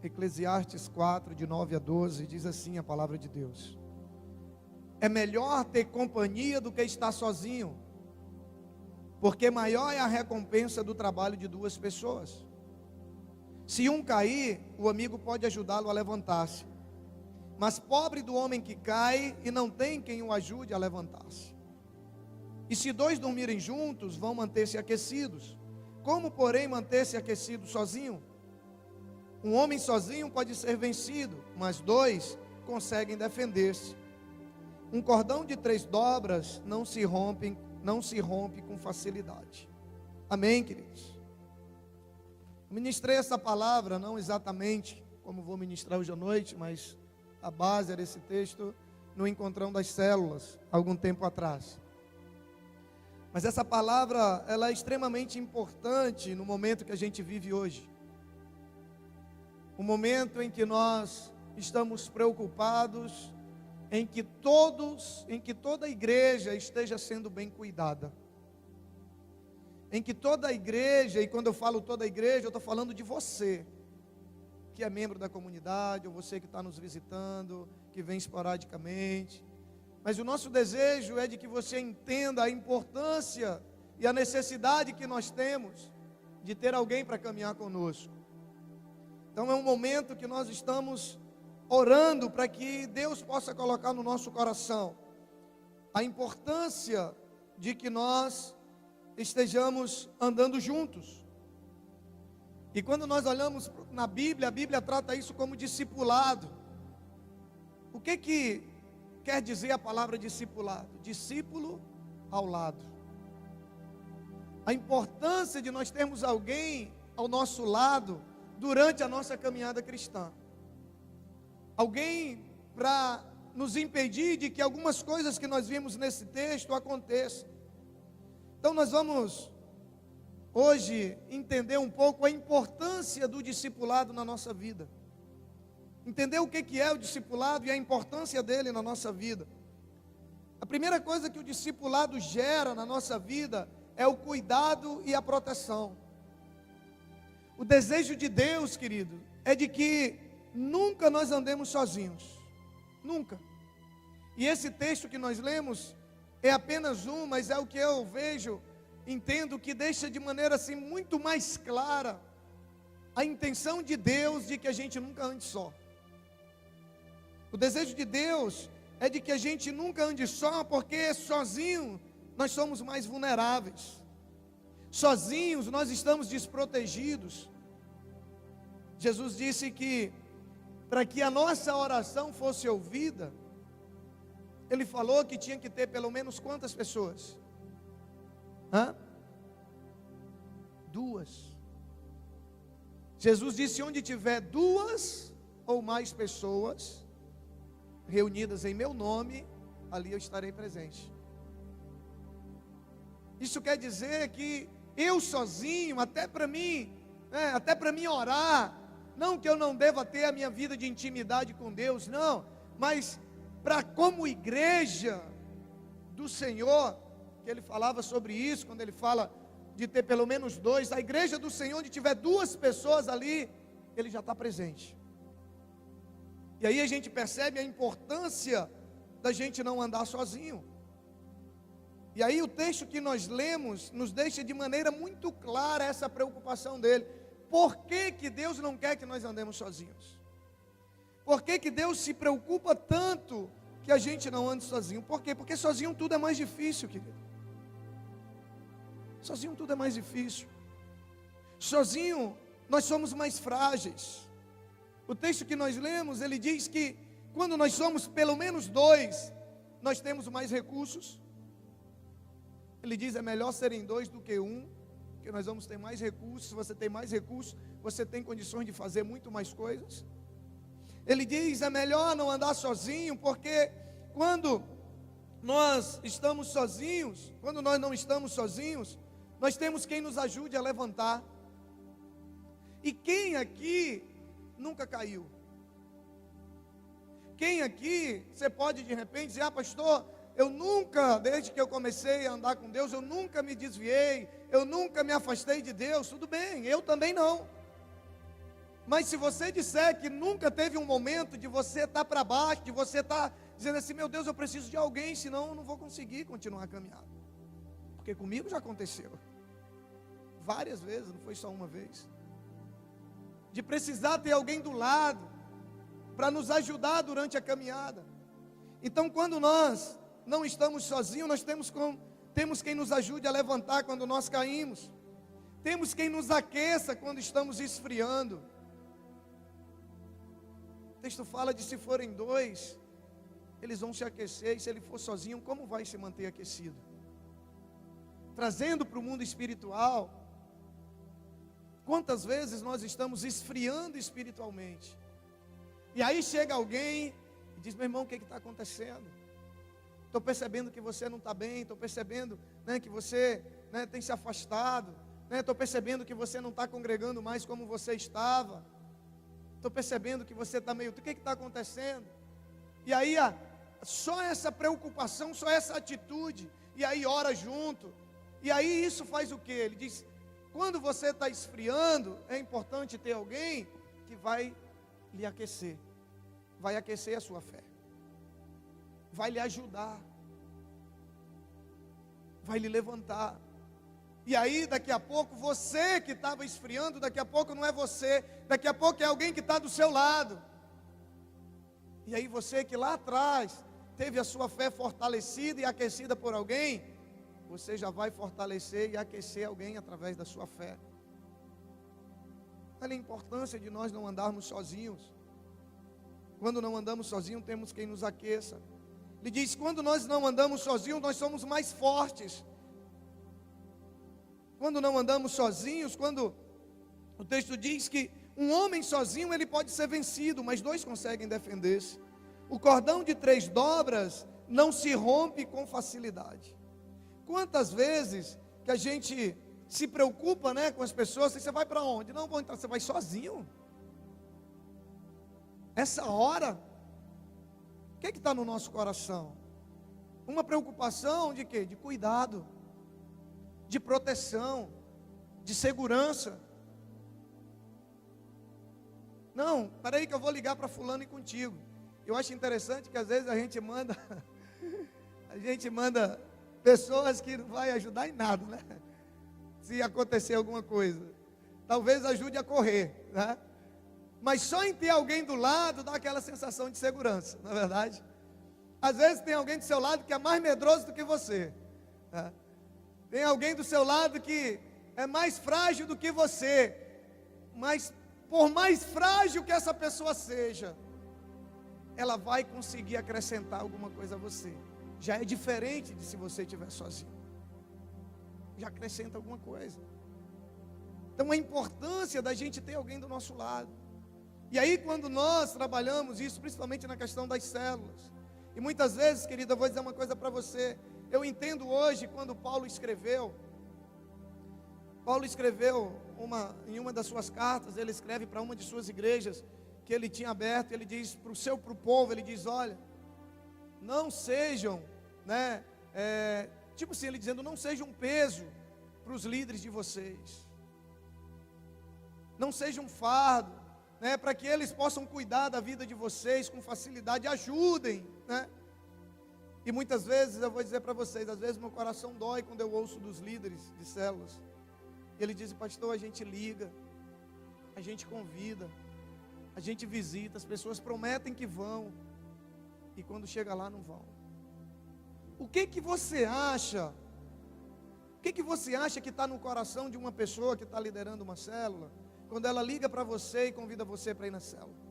Eclesiastes 4, de 9 a 12, diz assim a palavra de Deus: é melhor ter companhia do que estar sozinho, porque maior é a recompensa do trabalho de duas pessoas. Se um cair, o amigo pode ajudá-lo a levantar-se, mas pobre do homem que cai e não tem quem o ajude a levantar-se. E se dois dormirem juntos, vão manter-se aquecidos. Como, porém, manter-se aquecido sozinho? Um homem sozinho pode ser vencido, mas dois conseguem defender-se. Um cordão de 3 dobras não se rompe com facilidade. Amém, queridos? Ministrei essa palavra, não exatamente como vou ministrar hoje à noite, mas a base era esse texto no Encontrão das Células, algum tempo atrás. Mas essa palavra, ela é extremamente importante no momento que a gente vive hoje. O momento em que nós estamos preocupados em que toda a igreja esteja sendo bem cuidada. Em que toda a igreja, e quando eu falo toda a igreja, eu estou falando de você, que é membro da comunidade, ou você que está nos visitando, que vem esporadicamente. Mas o nosso desejo é de que você entenda a importância e a necessidade que nós temos de ter alguém para caminhar conosco. Então é um momento que nós estamos orando para que Deus possa colocar no nosso coração a importância de que nós estejamos andando juntos. E quando nós olhamos na Bíblia, a Bíblia trata isso como discipulado. O que quer dizer a palavra discipulado? Discípulo ao lado. A importância de nós termos alguém ao nosso lado durante a nossa caminhada cristã. Alguém para nos impedir de que algumas coisas que nós vimos nesse texto aconteçam. Então nós vamos hoje entender um pouco a importância do discipulado na nossa vida. Entender o que é o discipulado e a importância dele na nossa vida. A primeira coisa que o discipulado gera na nossa vida é o cuidado e a proteção. O desejo de Deus, querido, é de que nunca nós andemos sozinhos. Nunca. E esse texto que nós lemos é apenas um, mas é o que eu vejo, entendo que deixa de maneira assim muito mais clara a intenção de Deus de que a gente nunca ande só. O desejo de Deus é de que a gente nunca ande só, porque sozinho nós somos mais vulneráveis. Sozinhos nós estamos desprotegidos. Jesus disse que para que a nossa oração fosse ouvida, Ele falou que tinha que ter pelo menos quantas pessoas? 2. Jesus disse: onde tiver 2 ou mais pessoas reunidas em meu nome, ali eu estarei presente. Isso quer dizer que eu sozinho, até para mim orar, não que eu não deva ter a minha vida de intimidade com Deus, não, mas para como igreja do Senhor, que Ele falava sobre isso, quando Ele fala de ter pelo menos 2, a igreja do Senhor, onde tiver 2 pessoas ali, Ele já está presente. E aí a gente percebe a importância da gente não andar sozinho. E aí o texto que nós lemos nos deixa de maneira muito clara essa preocupação dele. Por que Deus não quer que nós andemos sozinhos? Por que Deus se preocupa tanto que a gente não ande sozinho? Por quê? Porque sozinho tudo é mais difícil, querido. Sozinho tudo é mais difícil. Sozinho nós somos mais frágeis. O texto que nós lemos, ele diz que quando nós somos pelo menos 2, nós temos mais recursos. Ele diz: é melhor serem 2 do que 1, porque nós vamos ter mais recursos. Se você tem mais recursos, você tem condições de fazer muito mais coisas. Ele diz: é melhor não andar sozinho, porque quando nós estamos sozinhos, quando nós não estamos sozinhos, nós temos quem nos ajude a levantar. E quem aqui nunca caiu? Quem aqui, você pode de repente dizer: pastor, eu nunca, desde que eu comecei a andar com Deus, eu nunca me desviei, eu nunca me afastei de Deus. Tudo bem, eu também não. Mas se você disser que nunca teve um momento de você estar para baixo, de você estar dizendo assim, meu Deus, eu preciso de alguém, senão eu não vou conseguir continuar a caminhada. Porque comigo já aconteceu. Várias vezes, não foi só uma vez. De precisar ter alguém do lado, para nos ajudar durante a caminhada. Então, quando nós não estamos sozinhos, nós temos quem nos ajude a levantar quando nós caímos. Temos quem nos aqueça quando estamos esfriando. O texto fala de se forem dois, eles vão se aquecer, e se ele for sozinho, como vai se manter aquecido? Trazendo para o mundo espiritual, quantas vezes nós estamos esfriando espiritualmente? E aí chega alguém e diz, meu irmão, o que está acontecendo? Estou percebendo que você não está bem, estou percebendo, né, que você, né, tem se afastado, estou percebendo que você não está congregando mais como você estava, estou percebendo que você está meio, o que está acontecendo? E aí, só essa preocupação, só essa atitude, e aí ora junto, e aí isso faz o quê? Ele diz, quando você está esfriando, é importante ter alguém que vai lhe aquecer, vai aquecer a sua fé, vai lhe ajudar, vai lhe levantar. E aí daqui a pouco, você que estava esfriando, daqui a pouco não é você, daqui a pouco é alguém que está do seu lado. E aí você que lá atrás teve a sua fé fortalecida e aquecida por alguém, você já vai fortalecer e aquecer alguém através da sua fé. Olha a importância de nós não andarmos sozinhos. Quando não andamos sozinhos, temos quem nos aqueça. Ele diz, quando nós não andamos sozinhos, nós somos mais fortes. Quando não andamos sozinhos, quando o texto diz que um homem sozinho ele pode ser vencido, mas dois conseguem defender-se. O cordão de 3 dobras não se rompe com facilidade. Quantas vezes que a gente se preocupa, né, com as pessoas, você vai para onde? Não vou entrar, você vai sozinho. Essa hora, o que está no nosso coração? Uma preocupação de quê? De cuidado, de proteção, de segurança. Não, peraí que eu vou ligar para fulano e contigo. Eu acho interessante que às vezes a gente manda pessoas que não vai ajudar em nada, né? Se acontecer alguma coisa, talvez ajude a correr, né? Mas só em ter alguém do lado dá aquela sensação de segurança, não é verdade? Às vezes tem alguém do seu lado que é mais medroso do que você, né? Tem alguém do seu lado que é mais frágil do que você, mas por mais frágil que essa pessoa seja, ela vai conseguir acrescentar alguma coisa a você. Já é diferente de se você estiver sozinho. Já acrescenta alguma coisa. Então a importância da gente ter alguém do nosso lado. E aí quando nós trabalhamos isso, principalmente na questão das células, e muitas vezes, querida, eu vou dizer uma coisa para você, eu entendo hoje quando Paulo escreveu em uma das suas cartas, ele escreve para uma de suas igrejas, que ele tinha aberto, ele diz para o povo, ele diz, olha, não sejam, né, tipo assim, ele dizendo, não sejam um peso para os líderes de vocês, não sejam um fardo, né, para que eles possam cuidar da vida de vocês com facilidade, ajudem, né? E muitas vezes, eu vou dizer para vocês, às vezes meu coração dói quando eu ouço dos líderes de células, e ele diz, pastor, a gente liga, a gente convida, a gente visita, as pessoas prometem que vão, e quando chega lá não vão. O que que você acha? O que que você acha que está no coração de uma pessoa que está liderando uma célula, quando ela liga para você e convida você para ir na célula?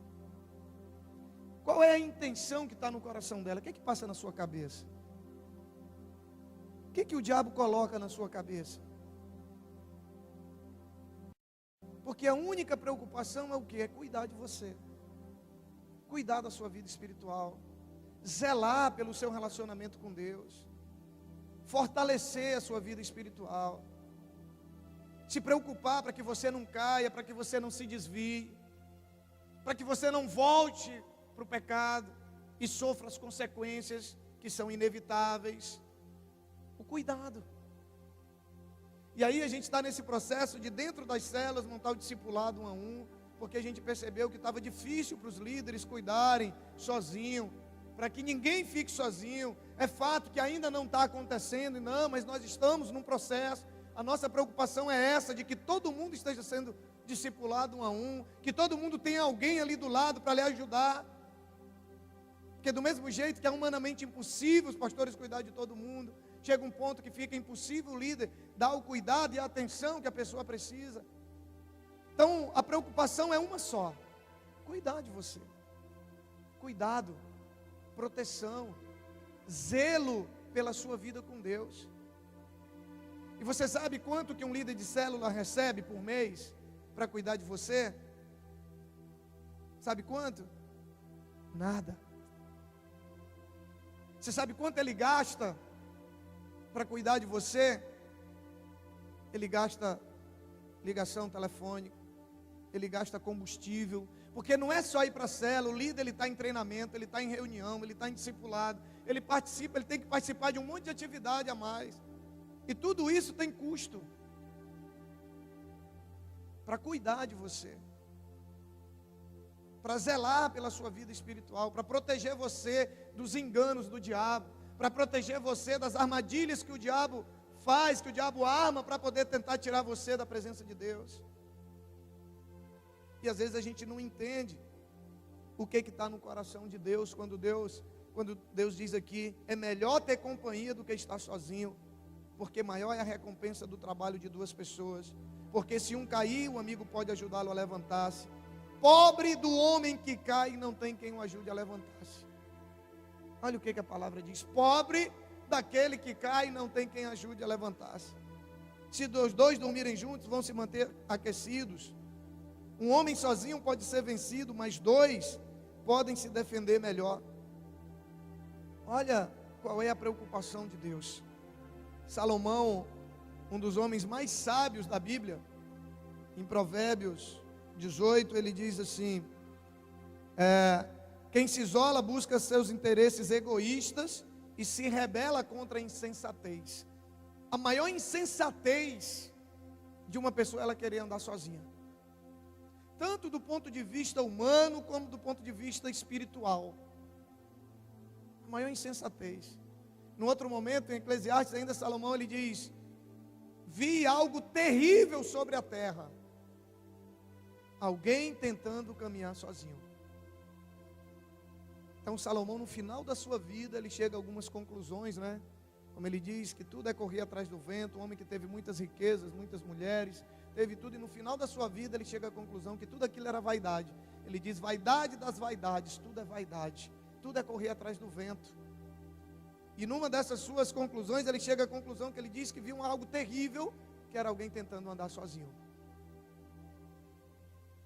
Qual é a intenção que está no coração dela? O que que passa na sua cabeça? O que que o diabo coloca na sua cabeça? Porque a única preocupação é o quê? É cuidar de você, cuidar da sua vida espiritual, zelar pelo seu relacionamento com Deus, fortalecer a sua vida espiritual, se preocupar para que você não caia, para que você não se desvie, para que você não volte para o pecado e sofra as consequências que são inevitáveis. O cuidado. E aí a gente está nesse processo de dentro das células montar o discipulado 1 a 1, porque a gente percebeu que estava difícil para os líderes cuidarem sozinho, para que ninguém fique sozinho. É fato que ainda não está acontecendo, não, mas nós estamos num processo. A nossa preocupação é essa, de que todo mundo esteja sendo discipulado um a um, que todo mundo tenha alguém ali do lado para lhe ajudar. Porque do mesmo jeito que é humanamente impossível os pastores cuidar de todo mundo, chega um ponto que fica impossível o líder dar o cuidado e a atenção que a pessoa precisa. Então a preocupação é uma só: cuidar de você. Cuidado, proteção, zelo pela sua vida com Deus. E você sabe quanto que um líder de célula recebe por mês para cuidar de você? Sabe quanto? Nada. Você sabe quanto ele gasta para cuidar de você? Ele gasta ligação telefônica, ele gasta combustível, porque não é só ir para a célula. O líder, ele está em treinamento, ele está em reunião, ele está em discipulado, ele participa, ele tem que participar de um monte de atividade a mais, e tudo isso tem custo para cuidar de você, para zelar pela sua vida espiritual, para proteger você dos enganos do diabo, para proteger você das armadilhas que o diabo faz, que o diabo arma para poder tentar tirar você da presença de Deus. E às vezes a gente não entende o que está no coração de Deus, quando Deus diz aqui: é melhor ter companhia do que estar sozinho, porque maior é a recompensa do trabalho de duas pessoas, porque se um cair, o amigo pode ajudá-lo a levantar-se. Pobre do homem que cai e não tem quem o ajude a levantar-se. Olha o que a palavra diz: pobre daquele que cai e não tem quem ajude a levantar-se. Se os dois dormirem juntos, vão se manter aquecidos. Um homem sozinho pode ser vencido, mas dois podem se defender melhor. Olha qual é a preocupação de Deus. Salomão, um dos homens mais sábios da Bíblia, em Provérbios 18, ele diz assim: quem se isola busca seus interesses egoístas e se rebela contra a insensatez. A maior insensatez de uma pessoa é ela querer andar sozinha, tanto do ponto de vista humano como do ponto de vista espiritual. A maior insensatez. No outro momento, em Eclesiastes, ainda Salomão, ele diz: vi algo terrível sobre a terra, alguém tentando caminhar sozinho. Então Salomão, no final da sua vida, ele chega a algumas conclusões, né? Como ele diz, que tudo é correr atrás do vento. Um homem que teve muitas riquezas, muitas mulheres, teve tudo, e no final da sua vida ele chega à conclusão que tudo aquilo era vaidade. Ele diz: vaidade das vaidades, tudo é vaidade, tudo é correr atrás do vento. E numa dessas suas conclusões, ele chega à conclusão que ele diz que viu algo terrível, que era alguém tentando andar sozinho,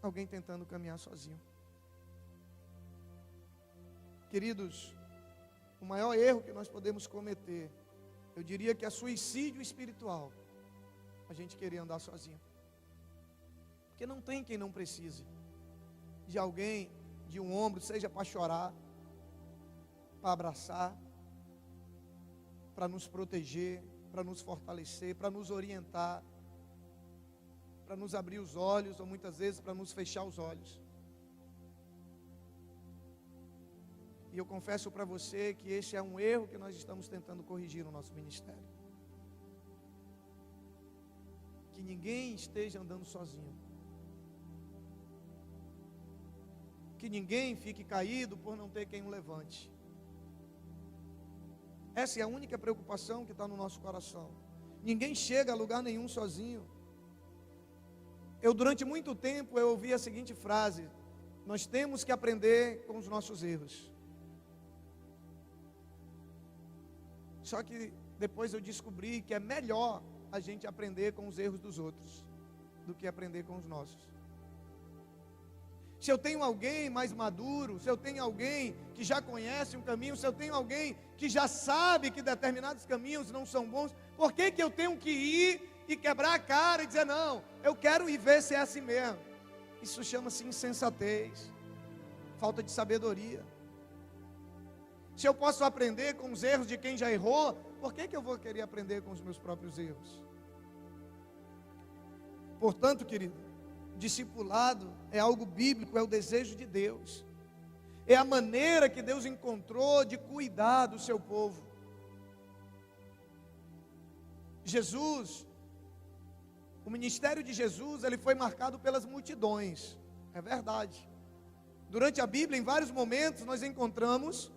alguém tentando caminhar sozinho. Queridos, o maior erro que nós podemos cometer, eu diria que é suicídio espiritual, a gente querer andar sozinho. Porque não tem quem não precise de alguém, de um ombro, seja para chorar, para abraçar, para nos proteger, para nos fortalecer, para nos orientar, para nos abrir os olhos, ou muitas vezes para nos fechar os olhos. E eu confesso para você que esse é um erro que nós estamos tentando corrigir no nosso ministério. Que ninguém esteja andando sozinho, que ninguém fique caído por não ter quem o levante. Essa é a única preocupação que está no nosso coração. Ninguém chega a lugar nenhum sozinho. Durante muito tempo, eu ouvi a seguinte frase: nós temos que aprender com os nossos erros. Só que depois eu descobri que é melhor a gente aprender com os erros dos outros do que aprender com os nossos. Se eu tenho alguém mais maduro, se eu tenho alguém que já conhece um caminho, se eu tenho alguém que já sabe que determinados caminhos não são bons, por que eu tenho que ir e quebrar a cara e dizer: não, eu quero ir ver se é assim mesmo? Isso chama-se insensatez, falta de sabedoria. Se eu posso aprender com os erros de quem já errou, por que eu vou querer aprender com os meus próprios erros? Portanto, querido, discipulado é algo bíblico, é o desejo de Deus. É a maneira que Deus encontrou de cuidar do seu povo. Jesus, o ministério de Jesus, ele foi marcado pelas multidões. É verdade. Durante a Bíblia, em vários momentos, nós encontramos,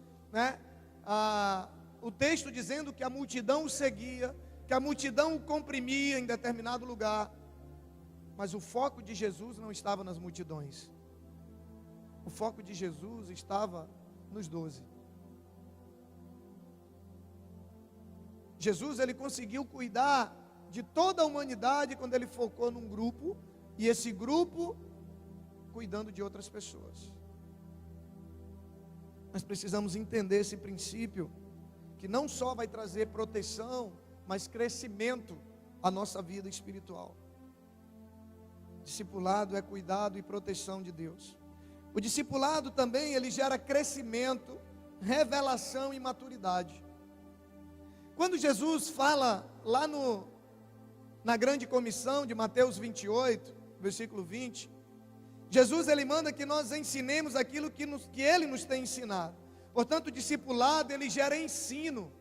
o texto dizendo que a multidão o seguia, que a multidão o comprimia em determinado lugar. Mas o foco de Jesus não estava nas multidões. O foco de Jesus estava nos 12. Jesus, ele conseguiu cuidar de toda a humanidade quando ele focou num grupo, e esse grupo cuidando de outras pessoas. Nós precisamos entender esse princípio, que não só vai trazer proteção, mas crescimento à nossa vida espiritual. Discipulado é cuidado e proteção de Deus. O discipulado também, ele gera crescimento, revelação e maturidade. Quando Jesus fala lá na grande comissão de Mateus 28, versículo 20, Jesus, ele manda que nós ensinemos aquilo que ele nos tem ensinado. Portanto, o discipulado, ele gera ensino.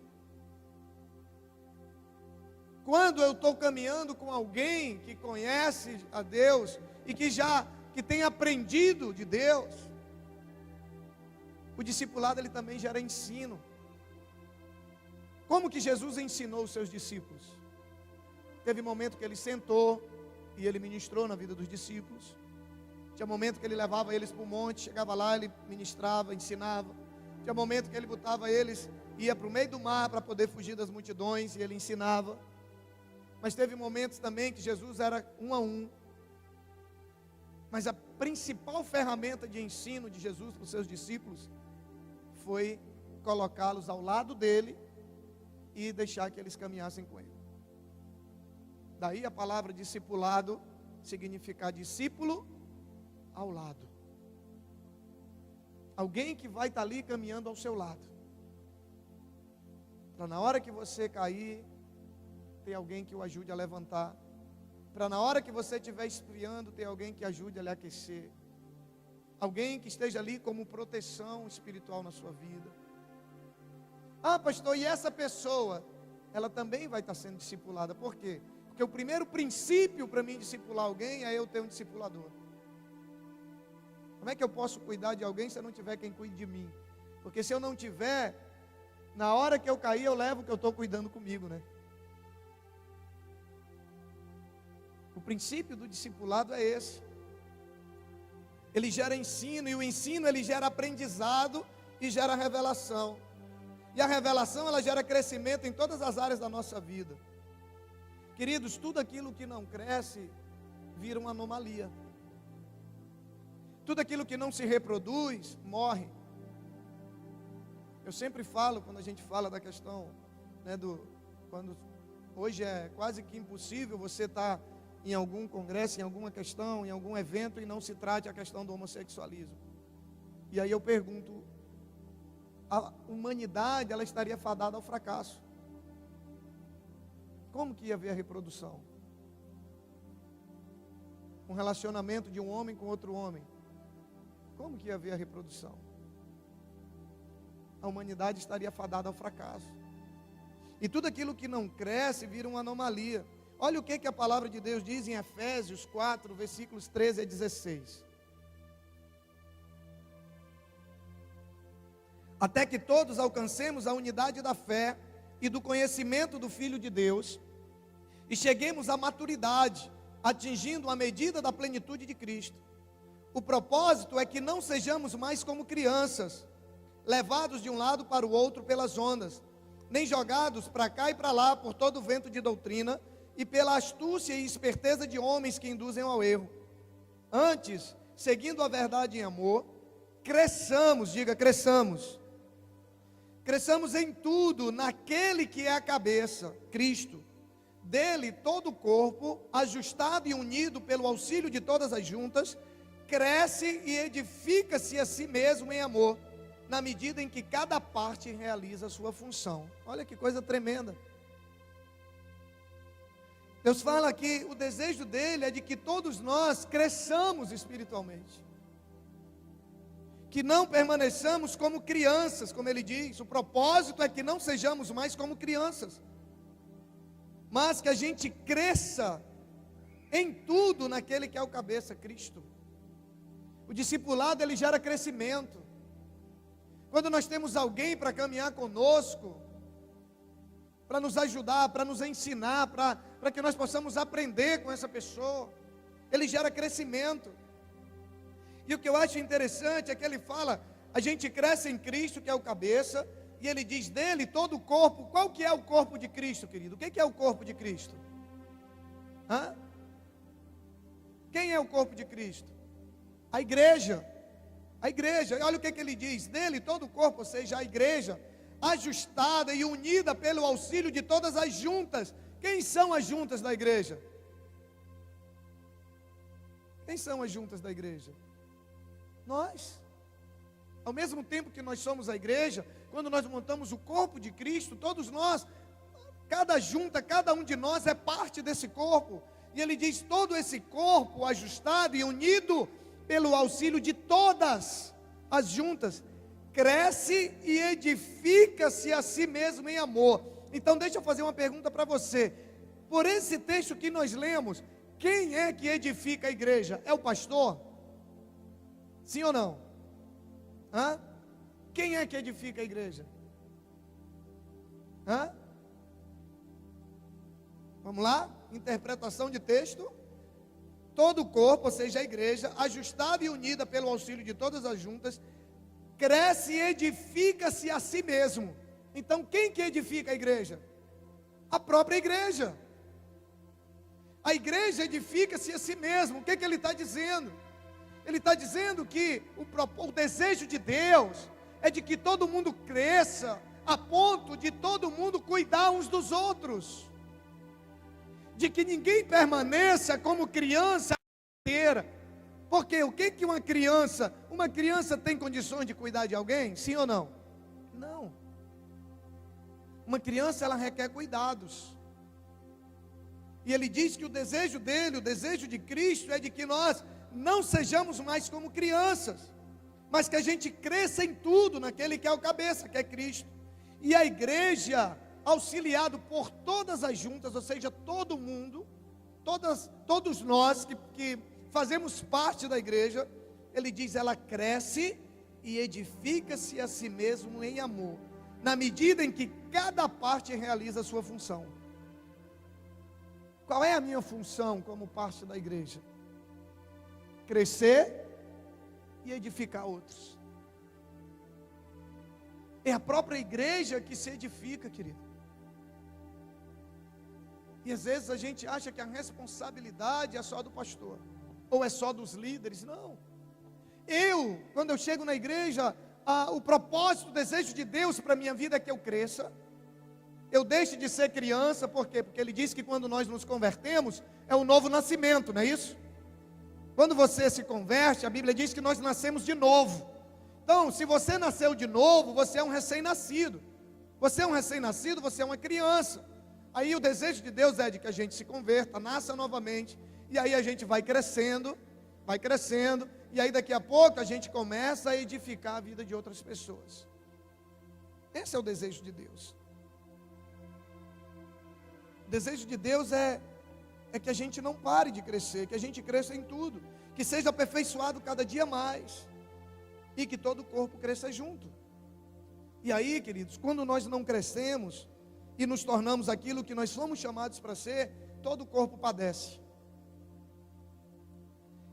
Quando eu estou caminhando com alguém que conhece a Deus e que tem aprendido de Deus, o discipulado, ele também gera ensino. Como que Jesus ensinou os seus discípulos? Teve momento que ele sentou e ele ministrou na vida dos discípulos. Tinha momento que ele levava eles para o monte, chegava lá, ele ministrava, ensinava. Tinha momento que ele botava eles, ia para o meio do mar para poder fugir das multidões e ele ensinava. Mas teve momentos também que Jesus era um a um. Mas a principal ferramenta de ensino de Jesus para os seus discípulos foi colocá-los ao lado dele e deixar que eles caminhassem com ele. Daí a palavra discipulado significa discípulo ao lado. Alguém que vai estar ali caminhando ao seu lado. Para na hora que você cair, ter alguém que o ajude a levantar. Para na hora que você estiver esfriando, ter alguém que ajude a lhe aquecer. Alguém que esteja ali como proteção espiritual na sua vida. Ah, pastor, e essa pessoa? Ela também vai estar sendo discipulada. Por quê? Porque o primeiro princípio para mim discipular alguém é eu ter um discipulador. Como é que eu posso cuidar de alguém se eu não tiver quem cuide de mim? Porque se eu não tiver, na hora que eu cair, eu levo o que eu estou cuidando comigo, né? O princípio do discipulado é esse. Ele gera ensino, e o ensino ele gera aprendizado e gera revelação. E a revelação ela gera crescimento em todas as áreas da nossa vida. Queridos, tudo aquilo que não cresce vira uma anomalia. Tudo aquilo que não se reproduz morre. Eu sempre falo, quando a gente fala da questão, quando hoje é quase que impossível você estar em algum congresso, em alguma questão, em algum evento e não se trate a questão do homossexualismo. E aí eu pergunto, a humanidade ela estaria fadada ao fracasso. Como que ia haver a reprodução? Um relacionamento de um homem com outro homem. Como que ia haver a reprodução? A humanidade estaria fadada ao fracasso. E tudo aquilo que não cresce vira uma anomalia. Olha o que a palavra de Deus diz em Efésios 4, versículos 13 a 16. Até que todos alcancemos a unidade da fé e do conhecimento do Filho de Deus, e cheguemos à maturidade, atingindo a medida da plenitude de Cristo. O propósito é que não sejamos mais como crianças, levados de um lado para o outro pelas ondas, nem jogados para cá e para lá por todo o vento de doutrina, e pela astúcia e esperteza de homens que induzem ao erro. Antes, seguindo a verdade em amor, cresçamos, diga cresçamos. Cresçamos em tudo naquele que é a cabeça, Cristo. Dele todo o corpo, ajustado e unido pelo auxílio de todas as juntas, cresce e edifica-se a si mesmo em amor, na medida em que cada parte realiza a sua função. Olha que coisa tremenda. Deus fala que o desejo dele é de que todos nós cresçamos espiritualmente, que não permaneçamos como crianças, como ele diz. O propósito é que não sejamos mais como crianças, mas que a gente cresça em tudo naquele que é o cabeça, Cristo. O discipulado, ele gera crescimento. Quando nós temos alguém para caminhar conosco, para nos ajudar, para nos ensinar, para que nós possamos aprender com essa pessoa, ele gera crescimento. E o que eu acho interessante é que ele fala, a gente cresce em Cristo, que é o cabeça, e ele diz dele todo o corpo. Qual que é o corpo de Cristo, querido? O que é o corpo de Cristo? Hã? Quem é o corpo de Cristo? A igreja. A igreja. Olha o que ele diz, dele todo o corpo, ou seja, a igreja, ajustada e unida pelo auxílio de todas as juntas. Quem são as juntas da igreja? Quem são as juntas da igreja? Nós. Ao mesmo tempo que nós somos a igreja, quando nós montamos o corpo de Cristo, todos nós, cada junta, cada um de nós é parte desse corpo. E ele diz, todo esse corpo ajustado e unido pelo auxílio de todas as juntas, cresce e edifica-se a si mesmo em amor. Então deixa eu fazer uma pergunta para você. Por esse texto que nós lemos, quem é que edifica a igreja? É o pastor? Sim ou não? Hã? Quem é que edifica a igreja? Hã? Vamos lá? Interpretação de texto. Todo o corpo, ou seja, a igreja, ajustada e unida pelo auxílio de todas as juntas, cresce e edifica-se a si mesmo. Então, quem que edifica a igreja? A própria igreja. A igreja edifica-se a si mesmo. O que ele está dizendo? Ele está dizendo que o desejo de Deus é de que todo mundo cresça, a ponto de todo mundo cuidar uns dos outros, de que ninguém permaneça como criança inteira. Porque o que uma criança tem condições de cuidar de alguém? Sim ou não? Não. Uma criança, ela requer cuidados. E ele diz que o desejo dele, o desejo de Cristo é de que nós não sejamos mais como crianças, mas que a gente cresça em tudo naquele que é o cabeça, que é Cristo. E a igreja, auxiliado por todas as juntas, ou seja, todo mundo, todos nós que fazemos parte da igreja, ele diz, ela cresce e edifica-se a si mesmo em amor, na medida em que cada parte realiza a sua função. Qual é a minha função como parte da igreja? Crescer e edificar outros. É a própria igreja que se edifica, querido. E às vezes a gente acha que a responsabilidade é só do pastor, ou é só dos líderes. Não. Quando eu chego na igreja, o propósito, o desejo de Deus para a minha vida é que eu cresça. Eu deixe de ser criança, por quê? Porque ele diz que quando nós nos convertemos, é um novo nascimento, não é isso? Quando você se converte, a Bíblia diz que nós nascemos de novo. Então, se você nasceu de novo, você é um recém-nascido. Você é um recém-nascido, você é uma criança. Aí o desejo de Deus é de que a gente se converta, nasça novamente, e aí a gente vai crescendo, e aí daqui a pouco a gente começa a edificar a vida de outras pessoas. Esse é o desejo de Deus. O desejo de Deus é que a gente não pare de crescer, que a gente cresça em tudo, que seja aperfeiçoado cada dia mais, e que todo o corpo cresça junto. E aí, queridos, quando nós não crescemos e nos tornamos aquilo que nós somos chamados para ser, todo o corpo padece.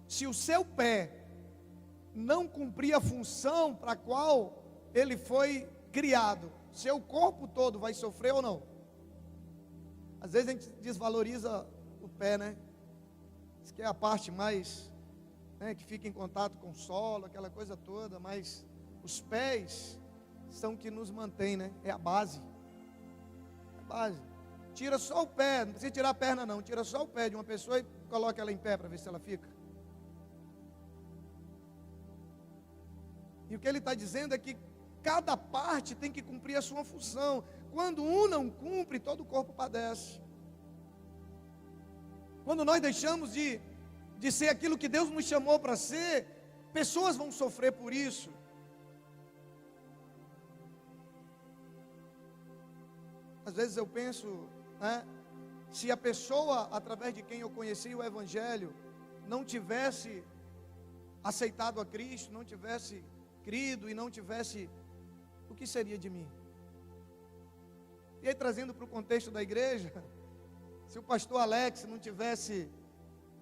Se o seu pé não cumprir a função para a qual ele foi criado, seu corpo todo vai sofrer ou não? Às vezes a gente desvaloriza o pé, né? Diz que é a parte mais, né, que fica em contato com o solo, aquela coisa toda, mas os pés são que nos mantém, né? É a base. É a base. Tira só o pé, não precisa tirar a perna não, tira só o pé de uma pessoa e coloca ela em pé para ver se ela fica. E o que ele está dizendo é que cada parte tem que cumprir a sua função. Quando um não cumpre, todo o corpo padece. quando nós deixamos de ser aquilo que Deus nos chamou para ser, pessoas vão sofrer por isso. Às vezes eu penso, né, se a pessoa através de quem eu conheci o Evangelho não tivesse aceitado a Cristo, não tivesse crido e não tivesse, o que seria de mim? E aí, trazendo para o contexto da igreja, se o pastor Alex não tivesse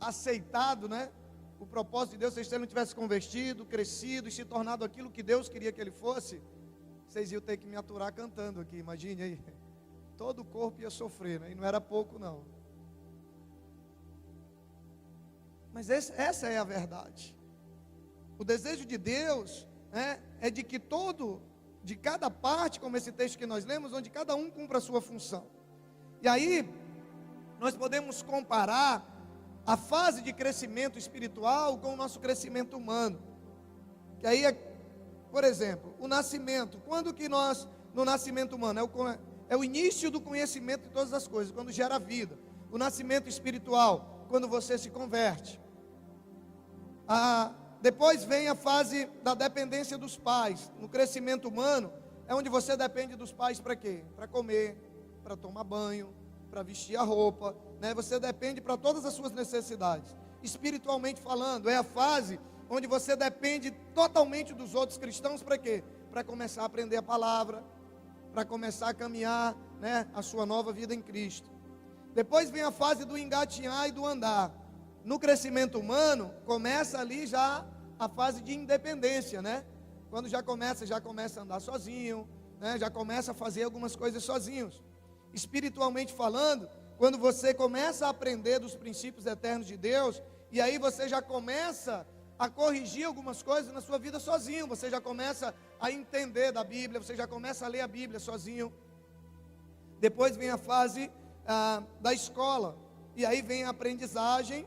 aceitado, né, o propósito de Deus, se ele não tivesse convertido, crescido e se tornado aquilo que Deus queria que ele fosse, vocês iam ter que me aturar cantando aqui, imagine aí. Todo o corpo ia sofrer, né? E não era pouco não. Mas essa é a verdade. O desejo de Deus, né, é de que de cada parte, como esse texto que nós lemos, onde cada um cumpra a sua função. E aí, nós podemos comparar a fase de crescimento espiritual com o nosso crescimento humano. Que aí, por exemplo, o nascimento. Quando que nós, no nascimento humano, é o início do conhecimento de todas as coisas, quando gera vida. O nascimento espiritual, quando você se converte. Depois vem a fase da dependência dos pais. No crescimento humano, é onde você depende dos pais para quê? Para comer, para tomar banho, para vestir a roupa, né? Você depende para todas as suas necessidades. Espiritualmente falando, é a fase onde você depende totalmente dos outros cristãos para quê? Para começar a aprender a palavra, para começar a caminhar, né, a sua nova vida em Cristo. Depois vem a fase do engatinhar e do andar. No crescimento humano, começa ali já a fase de independência, né? Quando já começa a andar sozinho, né? Já começa a fazer algumas coisas sozinhos. Espiritualmente falando, quando você começa a aprender dos princípios eternos de Deus, e aí você já começa a corrigir algumas coisas na sua vida sozinho, você já começa a entender da Bíblia, você já começa a ler a Bíblia sozinho. Depois vem a fase da escola, e aí vem a aprendizagem,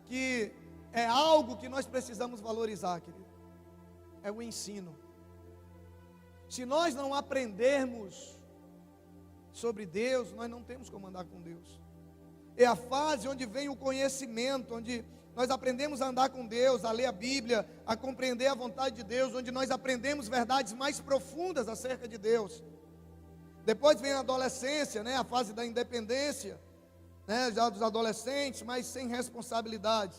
que é algo que nós precisamos valorizar, querido. É o ensino. Se nós não aprendermos sobre Deus, nós não temos como andar com Deus. É a fase onde vem o conhecimento, onde nós aprendemos a andar com Deus, a ler a Bíblia, a compreender a vontade de Deus, onde nós aprendemos verdades mais profundas acerca de Deus. Depois vem a adolescência, né, a fase da independência, né, já dos adolescentes, mas sem responsabilidades.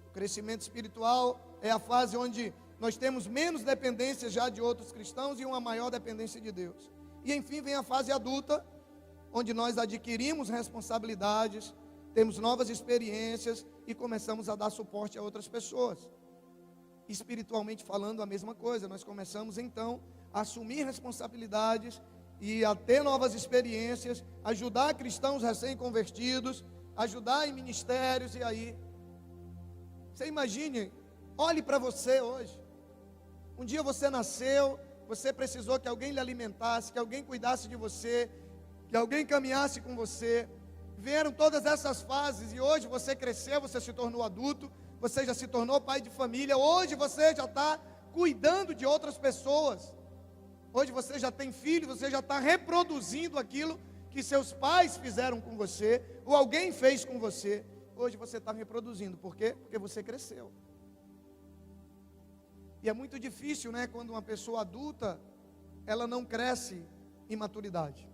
O crescimento espiritual é a fase onde nós temos menos dependência já de outros cristãos e uma maior dependência de Deus. E enfim vem a fase adulta, onde nós adquirimos responsabilidades, temos novas experiências e começamos a dar suporte a outras pessoas. Espiritualmente falando, a mesma coisa. Nós começamos então a assumir responsabilidades e a ter novas experiências, ajudar cristãos recém-convertidos, ajudar em ministérios. E aí, você imagine, olhe para você hoje. Um dia você nasceu, você precisou que alguém lhe alimentasse, que alguém cuidasse de você, que alguém caminhasse com você. Vieram todas essas fases e hoje você cresceu, você se tornou adulto, você já se tornou pai de família. Hoje você já está cuidando de outras pessoas. Hoje você já tem filho, você já está reproduzindo aquilo que seus pais fizeram com você, ou alguém fez com você. Hoje você está reproduzindo. Por quê? Porque você cresceu. E é muito difícil, né, quando uma pessoa adulta, ela não cresce em maturidade.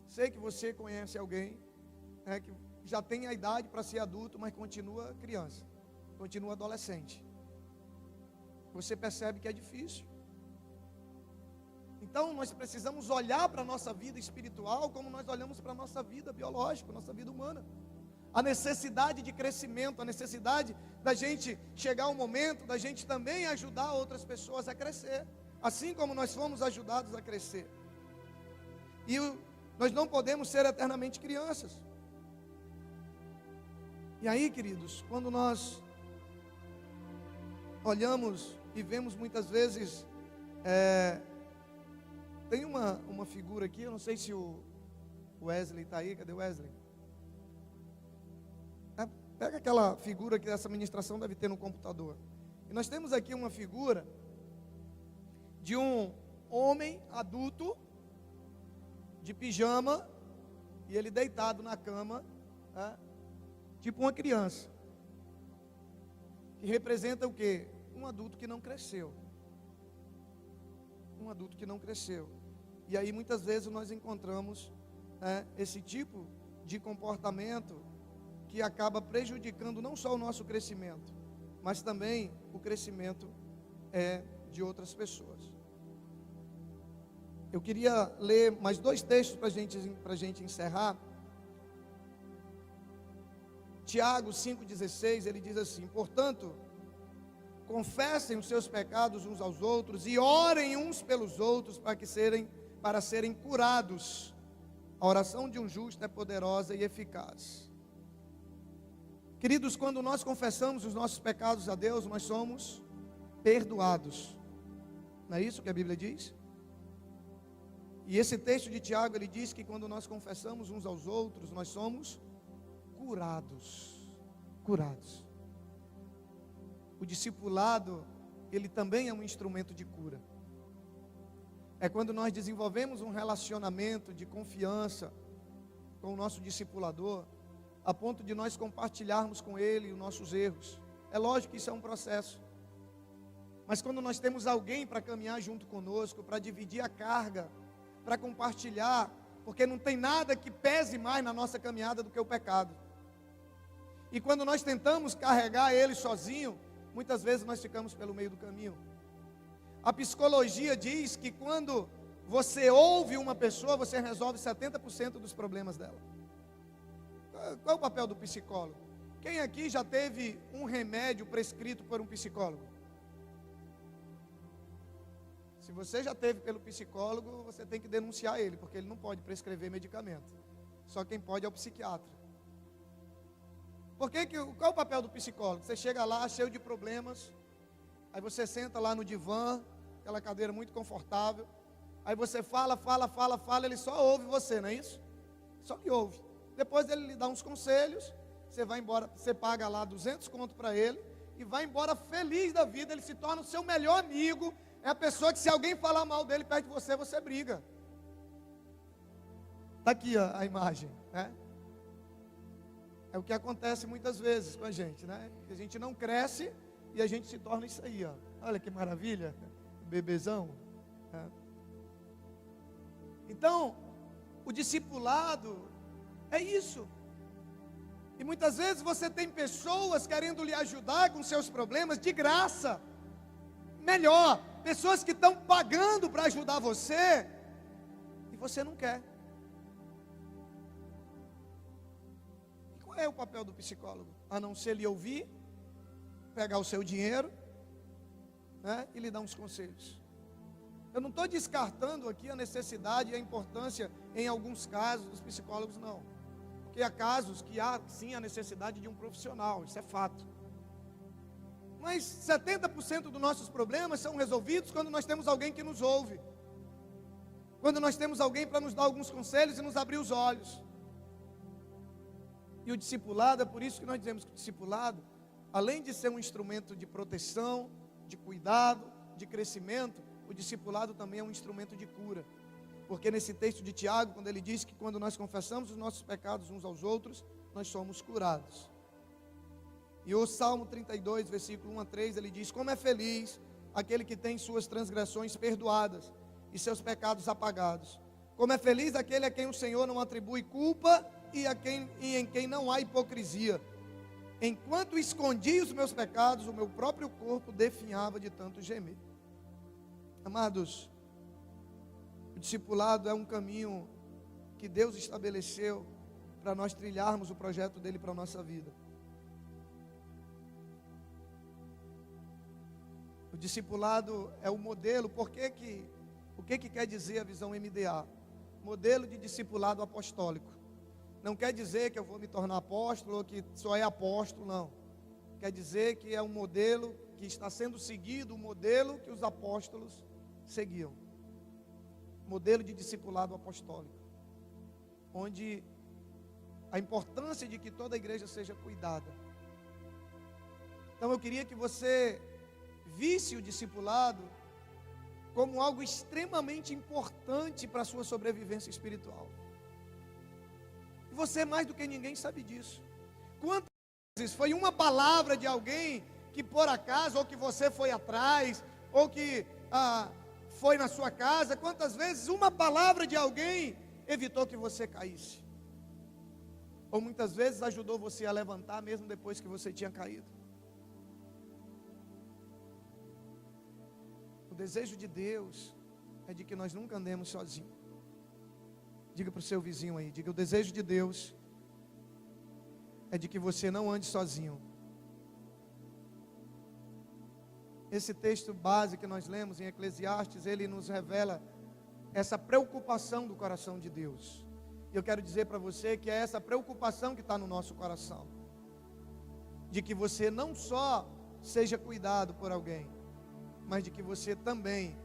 Sei que você conhece alguém, né, que já tem a idade para ser adulto, mas continua criança, continua adolescente. Você percebe que é difícil. Então nós precisamos olhar para a nossa vida espiritual como nós olhamos para a nossa vida biológica, nossa vida humana. A necessidade de crescimento, a necessidade da gente chegar ao momento, da gente também ajudar outras pessoas a crescer, assim como nós fomos ajudados a crescer. E nós não podemos ser eternamente crianças. E aí, queridos, quando nós olhamos e vemos muitas vezes, tem uma figura aqui, eu não sei se o Wesley está aí, cadê o Wesley? Pega aquela figura que essa ministração deve ter no computador. E nós temos aqui uma figura de um homem adulto, de pijama, E ele deitado na cama, né, tipo uma criança. Que representa o quê? Um adulto que não cresceu. Um adulto que não cresceu. E aí muitas vezes nós encontramos, né, esse tipo de comportamento que acaba prejudicando não só o nosso crescimento, mas também o crescimento de outras pessoas. Eu queria ler mais 2 textos para a gente encerrar. Tiago 5,16, ele diz assim: portanto, confessem os seus pecados uns aos outros e orem uns pelos outros para serem curados. A oração de um justo é poderosa e eficaz. Queridos, quando nós confessamos os nossos pecados a Deus, nós somos perdoados. Não é isso que a Bíblia diz? E esse texto de Tiago, ele diz que quando nós confessamos uns aos outros, nós somos curados. Curados. O discipulado, ele também é um instrumento de cura. É quando nós desenvolvemos um relacionamento de confiança com o nosso discipulador, a ponto de nós compartilharmos com ele os nossos erros. É lógico que isso é um processo. Mas quando nós temos alguém para caminhar junto conosco, para dividir a carga, para compartilhar, porque não tem nada que pese mais na nossa caminhada do que o pecado. E quando nós tentamos carregar ele sozinho, muitas vezes nós ficamos pelo meio do caminho. A psicologia diz que quando você ouve uma pessoa, você resolve 70% dos problemas dela. Qual é o papel do psicólogo? Quem aqui já teve um remédio prescrito por um psicólogo? Se você já teve pelo psicólogo, você tem que denunciar ele, porque ele não pode prescrever medicamento. Só quem pode é o psiquiatra. Qual é o papel do psicólogo? Você chega lá cheio de problemas, aí você senta lá no divã, aquela cadeira muito confortável, aí você fala, ele só ouve você, não é isso? Só lhe ouve. Depois ele lhe dá uns conselhos, você vai embora, você paga lá 200 conto para ele, e vai embora feliz da vida, ele se torna o seu melhor amigo, é a pessoa que se alguém falar mal dele perto de você, você briga. Está aqui a imagem, né? É o que acontece muitas vezes com a gente, né? A gente não cresce e a gente se torna isso aí, ó. Olha que maravilha, bebezão. Né? Então, o discipulado é isso. E muitas vezes você tem pessoas querendo lhe ajudar com seus problemas de graça. Melhor, pessoas que estão pagando para ajudar você e você não quer. E qual é o papel do psicólogo? A não ser lhe ouvir, pegar o seu dinheiro, né, e lhe dar uns conselhos. Eu não estou descartando aqui a necessidade e a importância, em alguns casos, dos psicólogos, não. Porque há casos que há sim a necessidade de um profissional, isso é fato. Mas 70% dos nossos problemas são resolvidos quando nós temos alguém que nos ouve. Quando nós temos alguém para nos dar alguns conselhos e nos abrir os olhos. E o discipulado, é por isso que nós dizemos que o discipulado, além de ser um instrumento de proteção, de cuidado, de crescimento, o discipulado também é um instrumento de cura. Porque nesse texto de Tiago, quando ele diz que quando nós confessamos os nossos pecados uns aos outros, nós somos curados. E o Salmo 32, versículo 1 a 3, ele diz: como é feliz aquele que tem suas transgressões perdoadas e seus pecados apagados. Como é feliz aquele a quem o Senhor não atribui culpa e em quem não há hipocrisia. Enquanto escondi os meus pecados, o meu próprio corpo definhava de tanto gemer. Amados, o discipulado é um caminho que Deus estabeleceu para nós trilharmos o projeto dele para a nossa vida. O discipulado é o modelo. O que quer dizer a visão MDA? Modelo de discipulado apostólico. Não quer dizer que eu vou me tornar apóstolo ou que só é apóstolo, não. Quer dizer que é um modelo que está sendo seguido, o modelo que os apóstolos seguiam. Modelo de discipulado apostólico. Onde a importância de que toda a igreja seja cuidada. Então eu queria que você visse o discipulado como algo extremamente importante para a sua sobrevivência espiritual. E você mais do que ninguém sabe disso. Quantas vezes foi uma palavra de alguém que por acaso, ou que você foi atrás, ou que foi na sua casa, quantas vezes uma palavra de alguém evitou que você caísse? Ou muitas vezes ajudou você a levantar mesmo depois que você tinha caído. O desejo de Deus é de que nós nunca andemos sozinhos. Diga para o seu vizinho aí, diga: o desejo de Deus é de que você não ande sozinho. Esse texto base que nós lemos em Eclesiastes, ele nos revela essa preocupação do coração de Deus. E eu quero dizer para você que é essa preocupação que está no nosso coração, de que você não só seja cuidado por alguém, mas de que você também,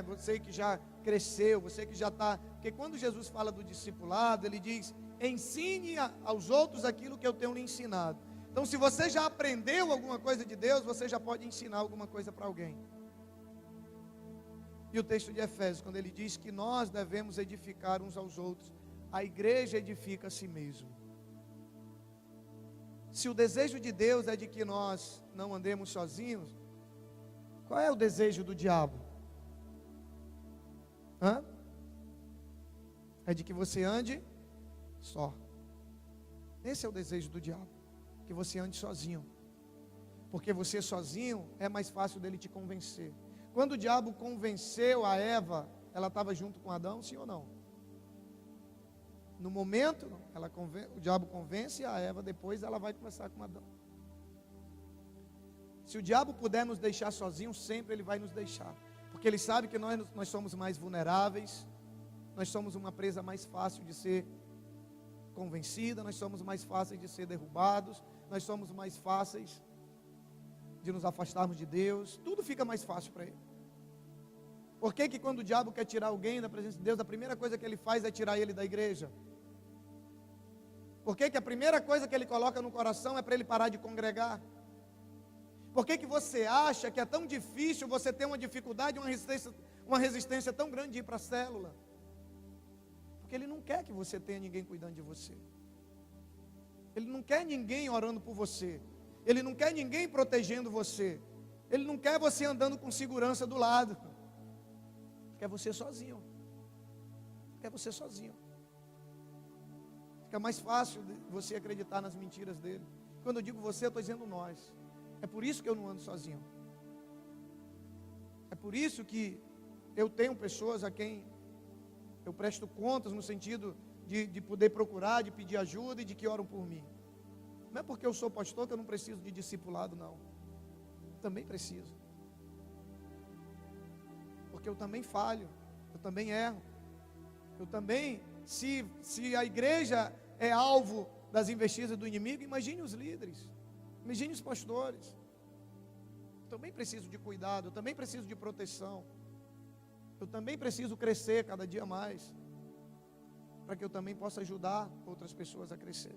você que já cresceu, você que já está, porque quando Jesus fala do discipulado, ele diz: ensine aos outros aquilo que eu tenho lhe ensinado. Então, se você já aprendeu alguma coisa de Deus, você já pode ensinar alguma coisa para alguém. E o texto de Efésios, quando ele diz que nós devemos edificar uns aos outros, a igreja edifica a si mesmo. Se o desejo de Deus é de que nós não andemos sozinhos, qual é o desejo do diabo? É de que você ande só. Esse é o desejo do diabo, que você ande sozinho, porque você sozinho é mais fácil dele te convencer. Quando o diabo convenceu a Eva, ela estava junto com Adão, sim ou não? No momento, o diabo convence a Eva, depois ela vai conversar com Adão. Se o diabo puder nos deixar sozinhos, sempre ele vai nos deixar, porque ele sabe que nós somos mais vulneráveis, nós somos uma presa mais fácil de ser convencida, nós somos mais fáceis de ser derrubados, nós somos mais fáceis de nos afastarmos de Deus, tudo fica mais fácil para ele. Por que quando o diabo quer tirar alguém da presença de Deus, a primeira coisa que ele faz é tirar ele da igreja? Por que a primeira coisa que ele coloca no coração é para ele parar de congregar? Por que você acha que é tão difícil você ter uma dificuldade, uma resistência tão grande de ir para a célula? Porque ele não quer que você tenha ninguém cuidando de você. Ele não quer ninguém orando por você. Ele não quer ninguém protegendo você. Ele não quer você andando com segurança do lado. Quer você sozinho. Quer você sozinho. Fica mais fácil você acreditar nas mentiras dele. Quando eu digo você, eu estou dizendo nós. É por isso que eu não ando sozinho. É por isso que eu tenho pessoas a quem eu presto contas, no sentido de poder procurar, de pedir ajuda e de que oram por mim. Não é porque eu sou pastor que eu não preciso de discipulado, não. Também preciso. Porque eu também falho, eu também erro. Eu também, se a igreja é alvo das investidas do inimigo, imagine os líderes, imagine os pastores. Eu também preciso de cuidado, eu também preciso de proteção. Eu também preciso crescer cada dia mais, para que eu também possa ajudar outras pessoas a crescer.